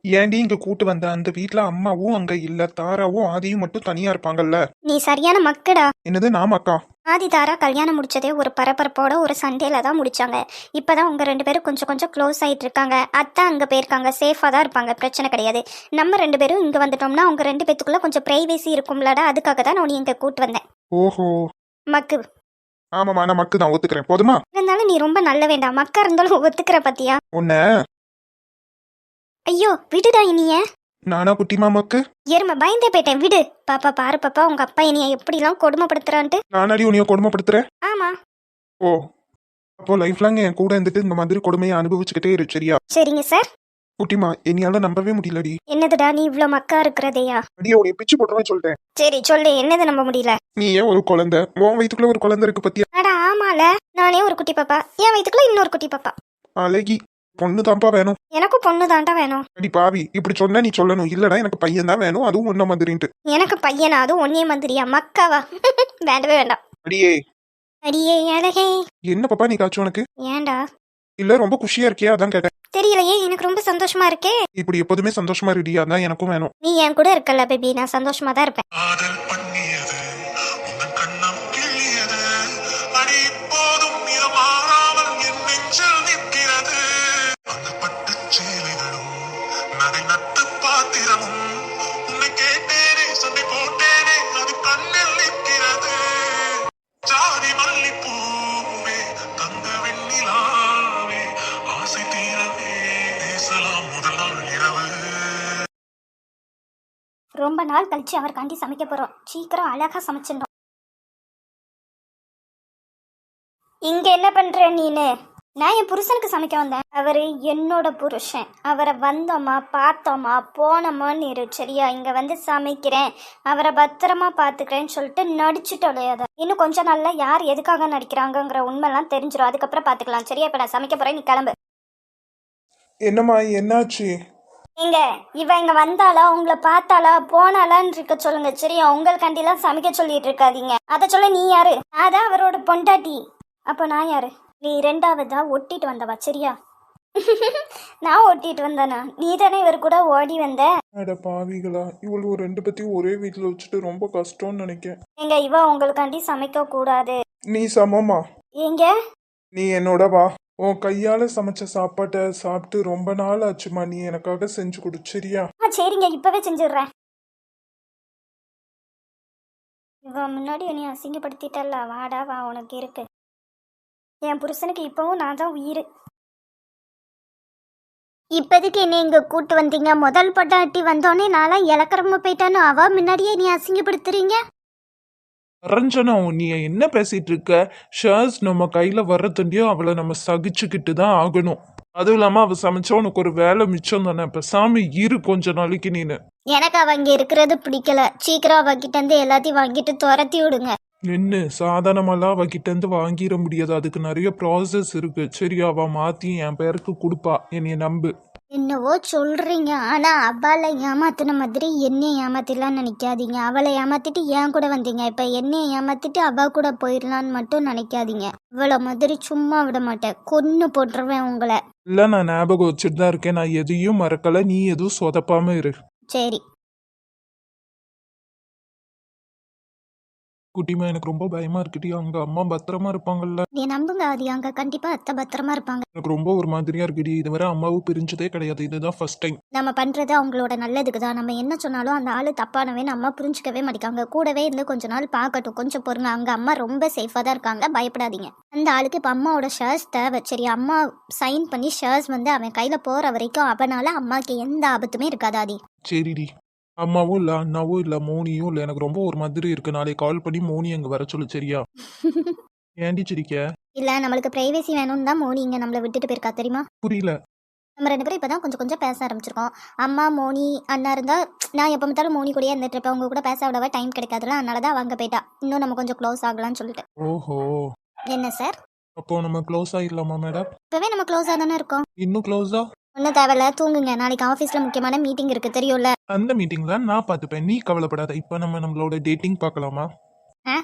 ஏன்டி இங்க கூட்டு வந்த? அந்த வீட்ல அம்மாவும் அங்க இல்ல, தாராவும் ஆதியும் மட்டும் தனியா இருப்பாங்கல்ல. நீ சரியான மக்கடா. என்னது நாம அக்கா? ஆதி தாரா கல்யாணம் முடிச்சதே ஒரு பரபரப்போட ஒரு சண்டேல தான் முடிச்சாங்க. இப்பதான் உங்க 2 பேரும் கொஞ்சம் கொஞ்சம் க்ளோஸ் ஆயிட்டு இருக்காங்க. அத்தை அங்க போயிருக்காங்க, சேஃபா தான் இருப்பாங்க, பிரச்சனை கிடையாது. நம்ம 2 பேரும் இங்க வந்துட்டோம்னா அவங்க 2 பேத்துக்குள்ள கொஞ்சம் பிரைவேசி இருக்கும்லடா, அதுக்காக தான் நான் இங்க கூட்டு வந்தேன். ஓஹோ. மக்கு. ஆமாமா, நான் மக்கு தான் ஒத்துக்கிறேன். போதுமா? இருந்தாலும் நீ ரொம்ப நல்ல வேண்டாம், மக்கா இருந்தாலும் ஒத்துக்கிற பத்தியா? உன்ன ஐயோ விடுடா இனிய. நானா குட்டிமா மக்கு? எருமை பயந்தே போயிட்டேன், விடு. பாப்பா பாரு பாப்பா, உங்க அப்பா இனிய எப்படிலாம் கொடுமைப்படுத்துறான்ட்டு. நானாடி உன்னைய கொடுமைப்படுத்துறேன்? ஆமா. ஓ, அப்போ லைஃப் லாங் என் கூட இருந்துட்டு இந்த மாதிரி கொடுமையை அனுபவிச்சுக்கிட்டே இரு, சரியா? சரிங்க சார். குட்டிமா, என்னையால நம்பவே முடியலடி. என்னதுடா நீ இவ்ளோ மக்கா இருக்கிறதையா? அடியே, உன்னைய பிச்சு போட்டுருவேன் சொல்லிட்டேன். சரி சொல்லு, என்னது நம்ப முடியல? நீ ஏன் ஒரு குழந்தை, உன் வயித்துக்குள்ள ஒரு குழந்தை இருக்கு பத்தியா? அட ஆமால, நானே ஒரு குட்டி பாப்பா, என் வயித்துக்குள்ள இன்னொரு குட்டி பாப்பா. அழகி, பொண்ணு தான்ப்பா வேணும். எனக்கும் பொண்ணு தாண்டா வேணும். அடி பாவி, இப்படி சொன்னா நீ சொல்லணும், இல்லடா எனக்கு பையன் தான் வேணும், அதுவும் ஒன்ன மாதிரின்ட்டு. எனக்கு பையனா? அதுவும் ஒன்னே மந்திரியா? மக்காவா? வேண்டவே வேண்டாம். அடியே. அடியே அழகே. என்ன பாப்பா நீ காச்சு உனக்கு? ஏன்டா? இல்ல ரொம்ப குஷியா இருக்கியா, அதான் கேட்டேன். தெரியலையே, எனக்கு ரொம்ப சந்தோஷமா இருக்கே. இப்படி எப்போதுமே சந்தோஷமா இருடி, அதான் எனக்கும் வேணும். நீ என் கூட இருக்கல பேபி, நான் சந்தோஷமா தான் இருப்பேன். ரொம்ப நாள் கழிச்சு அவருக்காண்டி சமைக்க போறோம். சீக்கிரம் அழகா சமைச்சிடணும். இங்க என்ன பண்ற நீனு? நான் என் புருஷனுக்கு சமைக்க வந்தேன். அவரு என்னோட புருஷன். அவரை வந்தோமா பார்த்தோமா போனோமான்னு இரு, சரியா? இங்க வந்து சமைக்கிறேன், அவரை பத்திரமா பாத்துக்கிறேன்னு சொல்லிட்டு நடிச்சுட்டோலையாத. இன்னும் கொஞ்ச நாள்ல யார் எதுக்காக நடிக்கிறாங்கங்கிற உண்மைலாம் தெரிஞ்சிடும், அதுக்கப்புறம் பாத்துக்கலாம், சரியா? இப்ப நான் சமைக்க போறேன், நீ கிளம்பு. என்னம்மா என்னாச்சு? இங்க இவ இங்க வந்தாளா, உங்களை பார்த்தாளா போனாலான்னு இருக்க சொல்லுங்க, சரியா? உங்களுக்காண்டிலாம் சமைக்க சொல்லிட்டு இருக்காதீங்க. அதை சொல்ல நீ யாரு? அதான் அவரோட பொண்டாட்டி. அப்போ நான் யாரு? நீ 2வதா ஒட்டிட்டு வந்தவா, சரியா? நான் ஒட்டிட்டு வந்தானா? நீ தானே இவர் கூட ஓடி வந்த. அட பாவிகளா, இவ்வளவு ரெண்டு பத்தியும் ஒரே வீட்டுல வச்சுட்டு ரொம்ப கஷ்டம்னு நினைக்கிறேன். எங்க இவ உங்களுக்காண்டி சமைக்க கூடாது. நீ சமமா? எங்க நீ என்னோட வா. உன் கையால சமைச்ச சாப்பாட்டை சாப்பிட்டு ரொம்ப நாள் ஆச்சுமா, நீ எனக்காக செஞ்சு கொடு, சரியா? சரிங்க, இப்பவே செஞ்சிடுறேன். இவ முன்னாடி என்னை அசிங்கப்படுத்திட்டல்ல, வாடா வா, உனக்கு இருக்கு. என் புருஷனுக்கு இப்பவும் நான் தான் உயிர். இப்போதைக்கு என்ன இங்க கூட்டு வந்தீங்க? முதல் பொட்டாட்டி வந்தோடனே நான்லாம் இலக்கரமா போயிட்டானு அவ முன்னாடியே நீ அசிங்கப்படுத்துறீங்க. ரஞ்சனா, நீ என்ன பேசிட்டு இருக்க? ஷர்ஸ் நம்ம கையில வர்றதுண்டியும் அவளை நம்ம சகிச்சுக்கிட்டு தான் ஆகணும். அதுவும் இல்லாம அவ சமைச்சா உனக்கு ஒரு வேலை மிச்சம் தானே. இப்ப சாமி இரு கொஞ்ச நாளைக்கு நீனு. எனக்கு அவ இங்க இருக்கிறது பிடிக்கல. சீக்கிரம் அவகிட்ட இருந்து எல்லாத்தையும் வாங்கிட்டு துரத்தி விடுங்க. நின்று சாதாரணமெல்லாம் அவகிட்ட இருந்து வாங்கிட முடியாது, அதுக்கு நிறைய ப்ராசஸ் இருக்கு, சரியா? அவ மாத்தி என் பேருக்கு கொடுப்பா, என்னைய நம்பு. என்னவோ சொல்றீங்க, ஆனா அவளை ஏமாத்தின மாதிரி என்னை ஏமாத்திடலாம் நினைக்காதீங்க. அவளை ஏமாத்திட்டு ஏன் கூட வந்தீங்க, இப்ப என்னை ஏமாத்திட்டு அவ கூட போயிடலான்னு மட்டும் நினைக்காதீங்க. இவ்வளவு மாதிரி சும்மா விட மாட்டேன், கொன்னு போட்டுருவேன் உங்களை. இல்ல, நான் ஞாபகம் வச்சுட்டு தான் இருக்கேன், நான் எதையும் மறக்கல, நீ எதுவும் சொதப்பாம இரு. சரி. குட்டிமா, எனக்கு ரொம்ப பயமா இருக்குடி, அங்க அம்மா பத்திரமா இருப்பாங்கல்ல? நீ நம்புங்க, அது அங்க கண்டிப்பா அத்தை பத்திரமா இருப்பாங்க. எனக்கு ரொம்ப ஒரு மாதிரியா இருக்குடி, இதுவரை அம்மாவும் பிரிஞ்சதே கிடையாது, இதுதான் ஃபர்ஸ்ட் டைம். நம்ம பண்றது அவங்களோட நல்லதுக்கு தான். நம்ம என்ன சொன்னாலும் அந்த ஆளு தப்பானவே நம்ம புரிஞ்சுக்கவே மாட்டேங்காங்க. கூடவே இருந்து கொஞ்ச நாள் பார்க்கட்டும், கொஞ்சம் பொறுங்க. அங்க அம்மா ரொம்ப சேஃபா தான் இருக்காங்க, பயப்படாதீங்க. அந்த ஆளுக்கு இப்ப அம்மாவோட ஷேர்ஸ் தேவை, சரி? அம்மா சைன் பண்ணி ஷேர்ஸ் வந்து அவன் கையில போற வரைக்கும் அவனால அம்மாக்கு எந்த ஆபத்துமே இருக்காது. ஆதி சரிடி. அம்மாவும் இல்ல, அண்ணாவும் இல்ல, மோனியும் இல்ல, எனக்கு ரொம்ப ஒரு மாதிரி இருக்கு. நாளைக்கு கால் பண்ணி மோனி அங்க வர சொல்லு, சரியா? ஏன்டி சிரிக்க? இல்ல, நம்மளுக்கு பிரைவேசி வேணும்னு தான் மோனி இங்க நம்மளை விட்டுட்டு போயிருக்கா, தெரியுமா? புரியல. நம்ம 2 பேரும் இப்பதான் கொஞ்சம் கொஞ்சம் பேச ஆரம்பிச்சிருக்கோம். அம்மா மோனி அண்ணா இருந்தா நான் எப்போ பார்த்தாலும் மோனி கூடயே இருந்துட்டு இருப்பேன், உங்க கூட பேச விடவா டைம் கிடைக்காதுல, அதனாலதான் அவங்க போயிட்டா. இன்னும் நம்ம கொஞ்சம் க்ளோஸ் ஆகலாம்னு சொல்லிட்டு. ஓஹோ. என்ன சார்? அப்போ நம்ம க்ளோஸ் ஆயிடலாமா மேடம்? இப்பவே நம்ம க்ளோஸா தானே இருக்கோம். இன்னும் க்ளோஸா? ஒன்றும் தேவையில்ல, தூங்குங்க. நாளைக்கு ஆஃபீஸில் முக்கியமான மீட்டிங் இருக்குது, தெரியும்ல? அந்த மீட்டிங்ல நான் பார்த்துப்பேன், நீ கவலைப்படாத. இப்போ நம்ம நம்மளோட டேட்டிங் பார்க்கலாமா? ஆ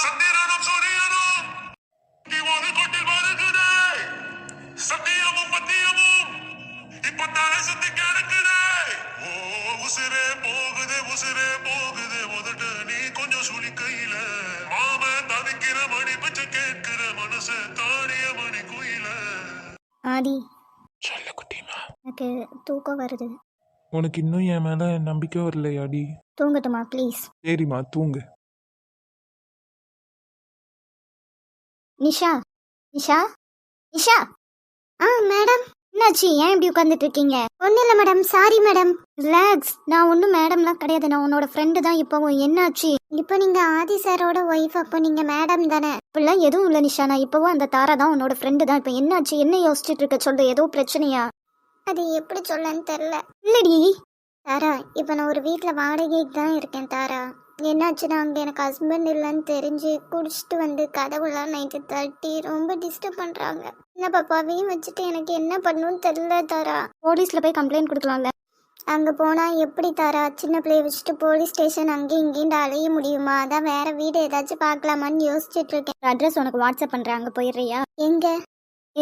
சந்திரனும் சூரிய உசுரே போகுது உதட்ட நீ கொஞ்சம் சுழி கையில மாம தவிக்கிற மணி பச்சை கேட்கிற மனசு தாடிய மணி குயில. ஆதி சொல்ல குட்டிமா. எனக்கு தூக்கம் வருது. உனக்கு இன்னும் என் மேல நம்பிக்கை வரலையாடி? தூங்கட்டுமா ப்ளீஸ்? சரிம்மா தூங்கு. நிஷா நிஷா நிஷா. மேடம் என்னாச்சு? ஏன் இப்படி உட்காந்துட்டு இருக்கீங்க? ஒன்றும் இல்லை மேடம், சாரி மேடம். ரிலாக்ஸ், நான் ஒன்றும் மேடம்லாம் கிடையாது, நான் உன்னோட ஃப்ரெண்டு தான். இப்போவும் என்னாச்சு? இப்போ நீங்கள் ஆதி சாரோட ஒய்ஃப், அப்போ நீங்கள் மேடம் தானே? இப்படிலாம் எதுவும் இல்லை நிஷா, நான் இப்போவும் அந்த தாரா தான் உன்னோட ஃப்ரெண்டு தான். இப்போ என்னாச்சு? என்ன யோசிச்சுட்டு இருக்க? சொல்லு, ஏதோ பிரச்சனையா? அது எப்படி சொல்லன்னு தெரில. இல்லடி தாரா, இப்போ நான் ஒரு வீட்டில் வாடகைக்கு தான் இருக்கேன் தாரா. என்னாச்சுன்னா அங்கே எனக்கு ஹஸ்பண்ட் இல்லைன்னு தெரிஞ்சு குடிச்சிட்டு வந்து கதவுலாம் நைட்டு தட்டி ரொம்ப டிஸ்டர்ப் பண்ணுறாங்க. என்ன பாப்பாவையும் வச்சுட்டு எனக்கு என்ன பண்ணணும்னு தெரியல தாரா. போலீஸில் போய் கம்ப்ளைண்ட் கொடுக்கலாம்ல? அங்கே போனால் எப்படி தாரா, சின்ன பிள்ளைய வச்சுட்டு போலீஸ் ஸ்டேஷன் அங்கேயும் இங்கேயும் அலைய முடியுமா? அதான் வேற வீடு ஏதாச்சும் பார்க்கலாமான்னு யோசிச்சுட்டு இருக்கேன். அட்ரஸ் உனக்கு வாட்ஸ்அப் பண்ணுறேன், அங்கே போயிடுறியா? எங்கே?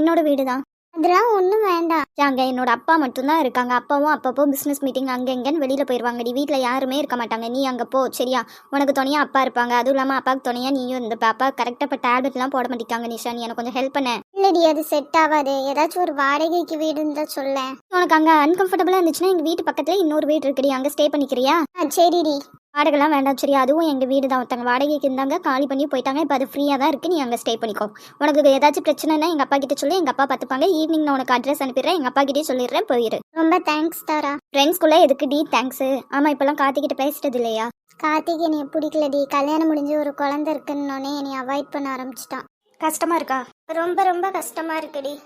என்னோட வீடு தான். அதெல்லாம் ஒன்றும் வேண்டாம். அங்கே என்னோட அப்பா மட்டும்தான் இருக்காங்க. அப்பாவும் அப்பப்போ பிஸ்னஸ் மீட்டிங் அங்கே எங்கேன்னு வெளியில் போயிடுவாங்கடி. வீட்டில் யாருமே இருக்க மாட்டாங்க. நீ அங்கே போ சரியா? உனக்கு துணையாக அப்பா இருப்பாங்க. அதுவும் இல்லாமல் அப்பாவுக்கு துணையாக நீயும் இந்த பாப்பா கரெக்டாக இப்போ டேப்லெட்லாம் போட மாட்டேங்காங்க. நிஷா, நீ எனக்கு கொஞ்சம் ஹெல்ப் பண்ண. இல்லடி, அது செட் ஆகாது. ஏதாச்சும் ஒரு வாடகைக்கு வீடுன்னு தான் சொல்ல. உனக்கு அங்கே அன்கம்ஃபர்டபுளாக இருந்துச்சுன்னா எங்கள் வீட்டு பக்கத்தில் இன்னொரு வீடு இருக்குடி, அங்கே ஸ்டே பண்ணிக்கிறியா? சரிடி. வாடகைலாம் வேண்டாம் சரியா? அதுவும் எங்கள் வீடு தான். ஒருத்தங்க வாடகைக்கு இருந்தாங்க, காலி பண்ணி போயிட்டாங்க. இப்போ அது ஃப்ரீயாக தான் இருக்குது, நீ அங்கே ஸ்டே பண்ணிக்கோ. உனக்கு ஏதாச்சும் பிரச்சனைனா எங்கள் அப்பா கிட்ட சொல்லி, எங்கள் அப்பா பார்த்துப்பாங்க. ஈவினிங் நான் உனக்கு அட்ரஸ் அனுப்பிடுறேன், எங்கள் அப்பா கிட்டே சொல்லிடுறேன், போயிரு. ரொம்ப தேங்க்ஸ் தாரா. ஃப்ரெண்ட்ஸ்குள்ளே எதுக்கு டி தேங்க்ஸு? ஆமாம், இப்போல்லாம் கார்த்திகிட்ட பேசிட்டது இல்லையா? கார்த்திக் என்னை பிடிக்கலடி. கல்யாணம் முடிஞ்சு ஒரு குழந்தை இருக்குன்னொன்னே என்னை அவாய்ட் பண்ண ஆரம்பிச்சிட்டான். கஷ்டமாக இருக்கா? ரொம்ப ரொம்ப கஷ்டமாக இருக்குடி.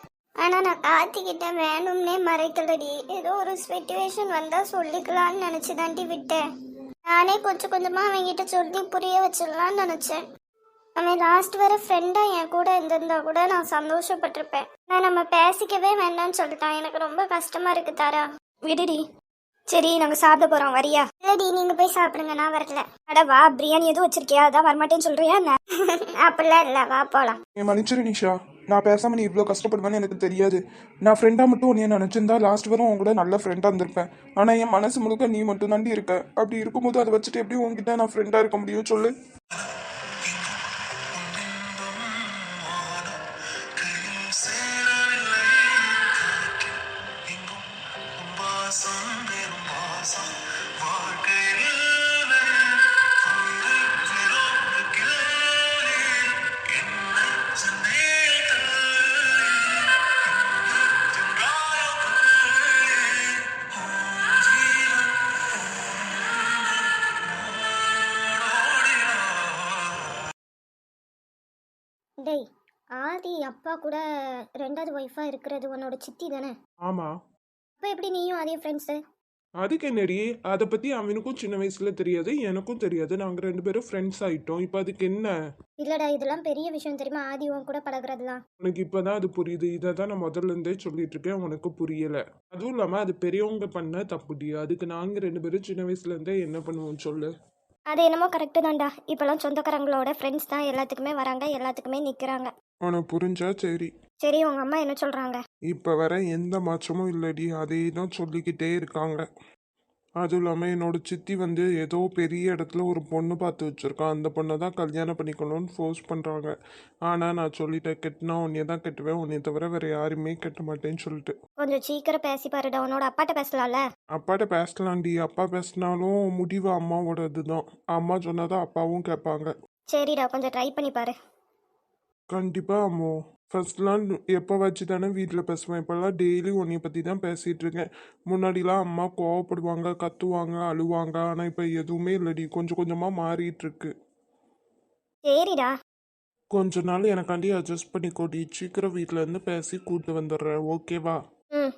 ஆனால் நான் கார்த்திகிட்ட வேணும்னே மறைக்கலடி. ஏதோ ஒரு சிச்சுவேஷன் வந்தால் சொல்லிக்கலான்னு நினச்சி தாண்டி விட்டேன். நானே கொஞ்சம் கொஞ்சமாக அவங்ககிட்ட சொல்லி புரிய வச்சிடலான்னு நினச்சேன். அவன் லாஸ்ட் வர ஃப்ரெண்டாக என் கூட இருந்திருந்தா கூட நான் சந்தோஷப்பட்டிருப்பேன். நான் நம்ம பேசிக்கவே வேண்டாம்னு சொல்லிட்டான். எனக்கு ரொம்ப கஷ்டமாக இருக்கு தாரா. விடுடி. சரி, நாங்கள் சாப்பிட போகிறோம், வரியா? இல்லடி, நீங்கள் போய் சாப்பிடுங்க, நான் வரல. அட வா, பிரியாணி எதுவும் வச்சிருக்கியா? அதான் வரமாட்டேன்னு சொல்கிறியா என்ன? அப்படிலாம் இல்லை, வா போகலாம். என் மன்னிச்சிரு நிஷா, நான் பேசாமல் நீ இவ்வளோ கஷ்டப்படுவேன்னு எனக்கு தெரியாது. நான் ஃப்ரெண்டாக மட்டும் உன்னைய நினச்சிருந்தா லாஸ்ட் வரும் உன் கூட நல்ல ஃப்ரெண்டாக இருந்திருப்பேன். ஆனால் என் மனசு முழுக்க நீ மட்டும் தாண்டி இருக்க. அப்படி இருக்கும்போது அதை வச்சுட்டு எப்படி உன்கிட்ட நான் ஃப்ரெண்டாக இருக்க முடியும் சொல்லு? டேய், ஆதி அப்பா கூட ரெண்டாவது ஒய்ஃபாக இருக்கிறது உன்னோட சித்தி தானே? ஆமாம். அப்போ எப்படி நீயும் அதே ஃப்ரெண்ட்ஸு? அதுக்கு என்னடி, அதை பற்றி அவனுக்கும் சின்ன வயசில் தெரியாது, எனக்கும் தெரியாது. நாங்கள் 2 பேரும் ஃப்ரெண்ட்ஸ் ஆகிட்டோம். இப்போ அதுக்கு என்ன? இல்லடா, இதெல்லாம் பெரிய விஷயம் தெரியுமா? ஆதி உன் கூட பழகுறதுலாம். உனக்கு இப்போ தான் அது புரியுது. இதை தான் நான் முதல்ல இருந்தே சொல்லிட்டு இருக்கேன், உனக்கு புரியலை. அதுவும் இல்லாமல் அது பெரியவங்க பண்ண தப்புடி. அதுக்கு நாங்கள் 2 பேரும் சின்ன வயசுலேருந்தே என்ன பண்ணுவோம் சொல்லு? அது என்னமோ கரெக்டு தான்டா. இப்போலாம் சொந்தக்காரங்களோட ஃப்ரெண்ட்ஸ் தான் எல்லாத்துக்குமே வராங்க, எல்லாத்துக்குமே நிற்கிறாங்க. உனக்கு புரிஞ்சா சரி. சரி, உங்கள் அம்மா என்ன சொல்கிறாங்க? இப்போ வர எந்த மாற்றமும் இல்லடி, அதே தான் சொல்லிக்கிட்டே இருக்காங்க. அதுவும் இல்லாமல் என்னோட சித்தி வந்து ஏதோ பெரிய இடத்துல ஒரு பொண்ணு பார்த்து வச்சுருக்கான். அந்த பொண்ணை தான் கல்யாணம் பண்ணிக்கணும்னு ஃபோர்ஸ் பண்ணுறாங்க. ஆனால் நான் சொல்லிட்டேன், கெட்டினா உன்னைய தான் கட்டுவேன், உன்னைய தவிர வேறு யாருமே கட்ட மாட்டேன்னு சொல்லிட்டு. கொஞ்சம் சீக்கிரம் பேசி பாருடா. உன்னோட அப்பாட்ட பேசலாம்ல? அப்பாட்ட பேசலாண்டி. அப்பா பேசினாலும் முடிவு அம்மாவோடது தான். அம்மா சொன்னதான் அப்பாவும் கேட்பாங்க. சரிடா, கொஞ்சம் ட்ரை பண்ணி பாரு. கண்டிப்பாக அம்மோ. ஃபர்ஸ்ட்லாம் எப்போ வச்சு தானே வீட்டில் பேசுவேன். இப்போல்லாம் டெய்லி உன்னைய பற்றி தான் பேசிகிட்டு இருக்கேன். முன்னாடிலாம் அம்மா கோவப்படுவாங்க, கத்துவாங்க, அழுவாங்க. ஆனால் இப்போ எதுவுமே இல்லடி, கொஞ்சம் கொஞ்சமாக மாறிட்டு இருக்கு. சரிடா. கொஞ்ச நாள் எனக்காண்டி அட்ஜஸ்ட் பண்ணிக்கோடி. சீக்கிரம் வீட்டிலேருந்து பேசி கூட்டு வந்துடுறேன், ஓகேவா? ம்